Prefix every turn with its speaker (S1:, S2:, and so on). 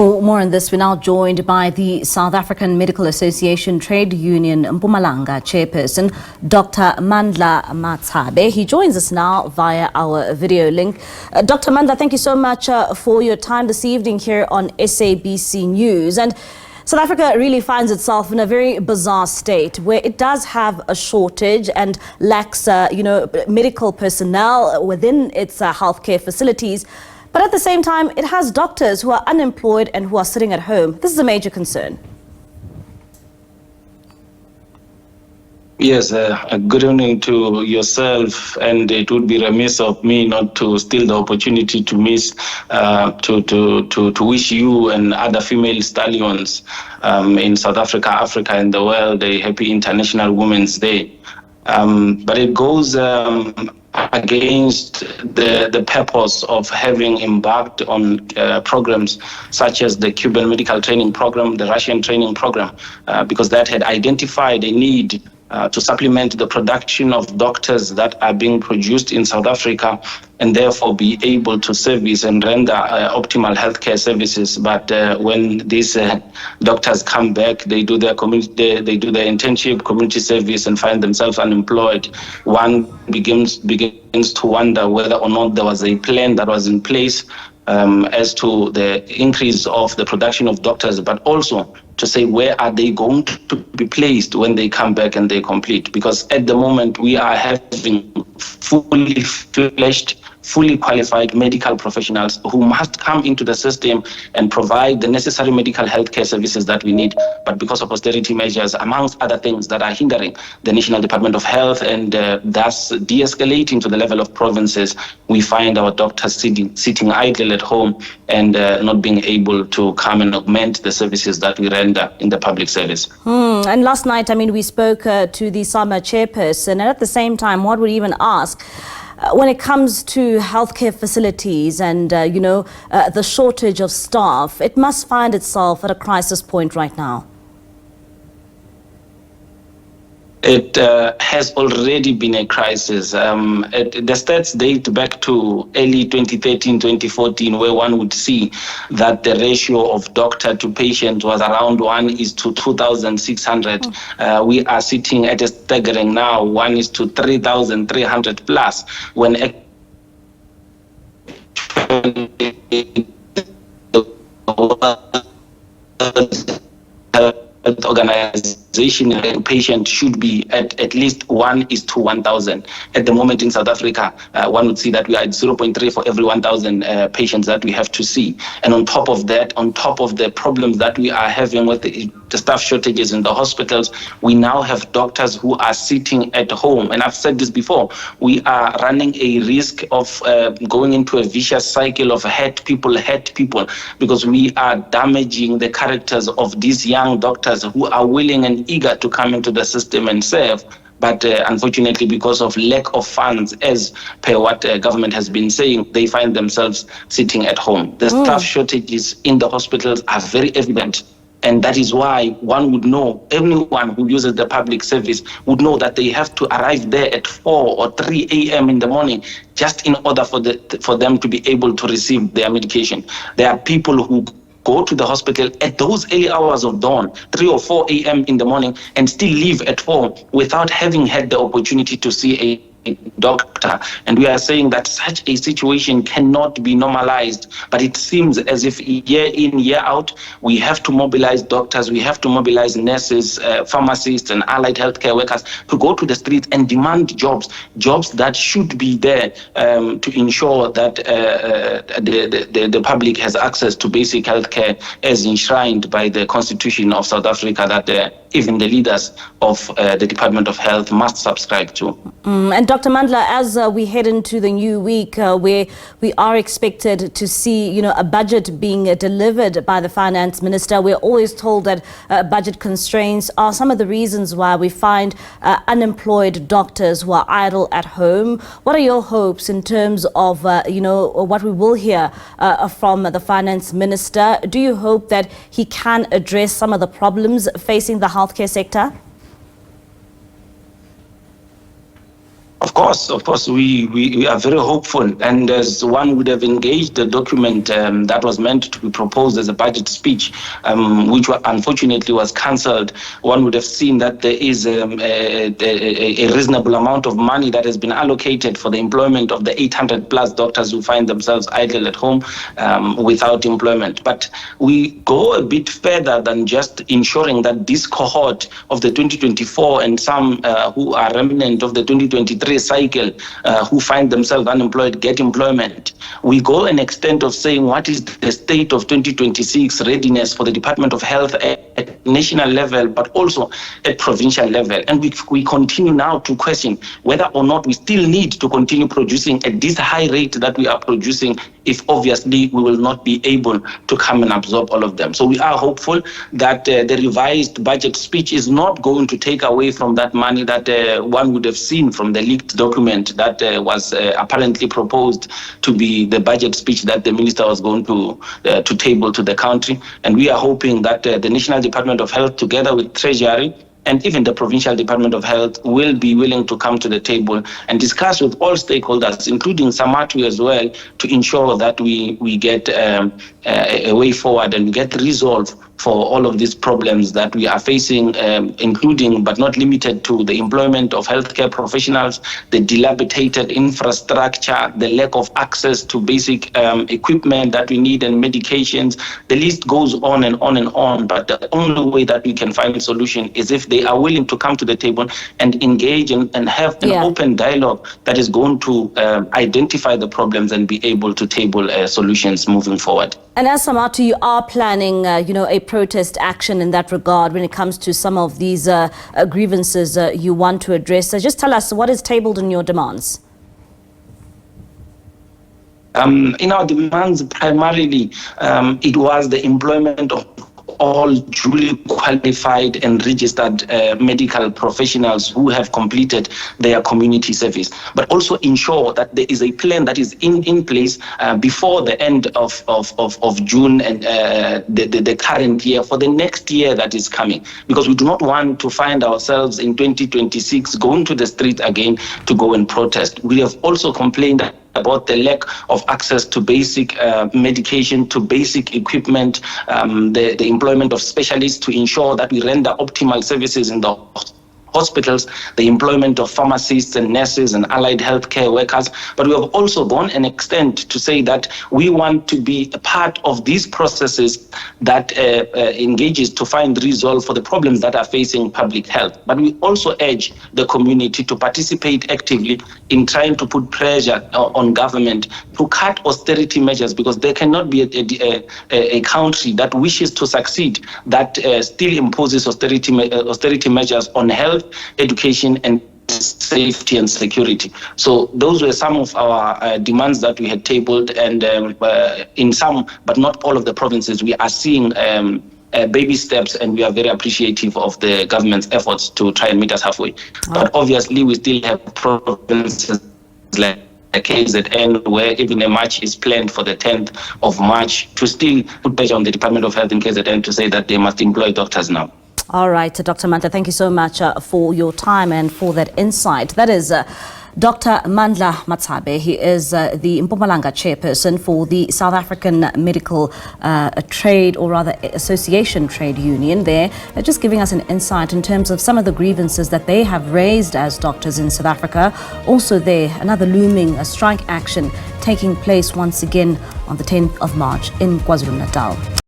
S1: For more on this, we're now joined by the South African Medical Association Trade Union Mpumalanga Chairperson, Dr. Mandla Matshabe. He joins us now via our video link. Dr. Mandla, thank you so much for your time this evening here on SABC News. And South Africa really finds itself in a very bizarre state where it does have a shortage and lacks, medical personnel within its healthcare facilities. But at the same time, it has doctors who are unemployed and who are sitting at home. This is a major concern.
S2: Yes, good evening to yourself, and it would be remiss of me not to steal the opportunity to to wish you and other female stallions in South Africa, Africa, and the world a happy International Women's Day. But it goes against the purpose of having embarked on programs such as the Cuban medical training program, the Russian training program, because that had identified a need to supplement the production of doctors that are being produced in South Africa and therefore be able to service and render optimal healthcare services. But when these doctors come back, they do their internship, community service, and find themselves unemployed. One begins to wonder whether or not there was a plan that was in place as to the increase of the production of doctors, but also to say where are they going to be placed when they come back and they complete. Because at the moment we are having fully fledged, fully qualified medical professionals who must come into the system and provide the necessary medical healthcare services that we need. But because of austerity measures, amongst other things that are hindering the National Department of Health and thus de-escalating to the level of provinces, we find our doctors sitting idle at home and not being able to come and augment the services that we render in the public service.
S1: And last night, we spoke to the SAMA chairperson, and at the same time, what we even ask, when it comes to healthcare facilities and, the shortage of staff, it must find itself at a crisis point right now.
S2: It has already been a crisis. The stats date back to early 2013, 2014, where one would see that the ratio of doctor to patient was around 1:2,600. We are sitting at a staggering now 1:3,300 plus, when organization and patient should be at least 1:1,000. At the moment in South Africa, one would see that we are at 0.3 for every 1,000 patients that we have to see. And on top of that, on top of the problems that we are having with the staff shortages in the hospitals, we now have doctors who are sitting at home. And I've said this before, we are running a risk of going into a vicious cycle of hurt people, because we are damaging the characters of these young doctors who are willing and eager to come into the system and serve. But unfortunately, because of lack of funds, as per what government has been saying, they find themselves sitting at home. The staff shortages in the hospitals are very evident. And that is why one would know, anyone who uses the public service would know that they have to arrive there at 4 or 3 a.m. in the morning just in order for them to be able to receive their medication. There are people who go to the hospital at those early hours of dawn, 3 or 4 a.m. in the morning, and still leave at 4 without having had the opportunity to see a doctor. And we are saying that such a situation cannot be normalized, but it seems as if year in, year out, we have to mobilize doctors, we have to mobilize nurses, pharmacists, and allied healthcare workers to go to the streets and demand jobs that should be there to ensure that the public has access to basic healthcare as enshrined by the Constitution of South Africa, that even the leaders of the Department of Health must subscribe to.
S1: And Dr. Mandla, as we head into the new week, where we are expected to see, a budget being delivered by the finance minister, we're always told that budget constraints are some of the reasons why we find unemployed doctors who are idle at home. What are your hopes in terms of, what we will hear from the finance minister? Do you hope that he can address some of the problems facing the healthcare sector?
S2: Of course, we are very hopeful. And as one would have engaged the document that was meant to be proposed as a budget speech, which unfortunately was cancelled, one would have seen that there is a reasonable amount of money that has been allocated for the employment of the 800 plus doctors who find themselves idle at home without employment. But we go a bit further than just ensuring that this cohort of the 2024 and some who are remnant of the 2023 cycle who find themselves unemployed get employment. We go an extent of saying what is the state of 2026 readiness for the Department of Health at national level, but also at provincial level. And we continue now to question whether or not we still need to continue producing at this high rate that we are producing, if obviously we will not be able to come and absorb all of them. So we are hopeful that the revised budget speech is not going to take away from that money that one would have seen from the leaked document that was apparently proposed to be the budget speech that the minister was going to table to the country. And we are hoping that the National Department of Health, together with Treasury, and even the Provincial Department of Health, will be willing to come to the table and discuss with all stakeholders, including Samatu as well, to ensure that we get a way forward and get resolve for all of these problems that we are facing, including but not limited to the employment of healthcare professionals, the dilapidated infrastructure, the lack of access to basic equipment that we need and medications. The list goes on and on and on, but the only way that we can find a solution is if they are willing to come to the table and engage and have an open dialogue that is going to identify the problems and be able to table solutions moving forward.
S1: And as Samatu, you are planning, a protest action in that regard when it comes to some of these grievances you want to address. So just tell us what is tabled in your demands.
S2: In our demands, primarily, it was the employment of all duly qualified and registered medical professionals who have completed their community service, but also ensure that there is a plan that is in place before the end of June and the current year for the next year that is coming, because we do not want to find ourselves in 2026 going to the street again to go and protest. We have also complained about the lack of access to basic medication, to basic equipment, the employment of specialists to ensure that we render optimal services in the hospitals, the employment of pharmacists and nurses and allied healthcare workers. But we have also gone an extent to say that we want to be a part of these processes that engages to find resolve for the problems that are facing public health. But we also urge the community to participate actively in trying to put pressure on government to cut austerity measures, because there cannot be a country that wishes to succeed that still imposes austerity measures on health, education, and safety and security. So those were some of our demands that we had tabled, and in some, but not all of the provinces, we are seeing baby steps, and we are very appreciative of the government's efforts to try and meet us halfway. But obviously, we still have provinces like KZN, where even a march is planned for the 10th of March to still put pressure on the Department of Health in KZN to say that they must employ doctors now.
S1: All right, Dr. Mandla, thank you so much for your time and for that insight. That is Dr. Mandla Matshabe. He is the Mpumalanga Chairperson for the South African Medical Trade, or rather Association Trade Union there, just giving us an insight in terms of some of the grievances that they have raised as doctors in South Africa. Also there, another looming strike action taking place once again on the 10th of March in KwaZulu-Natal.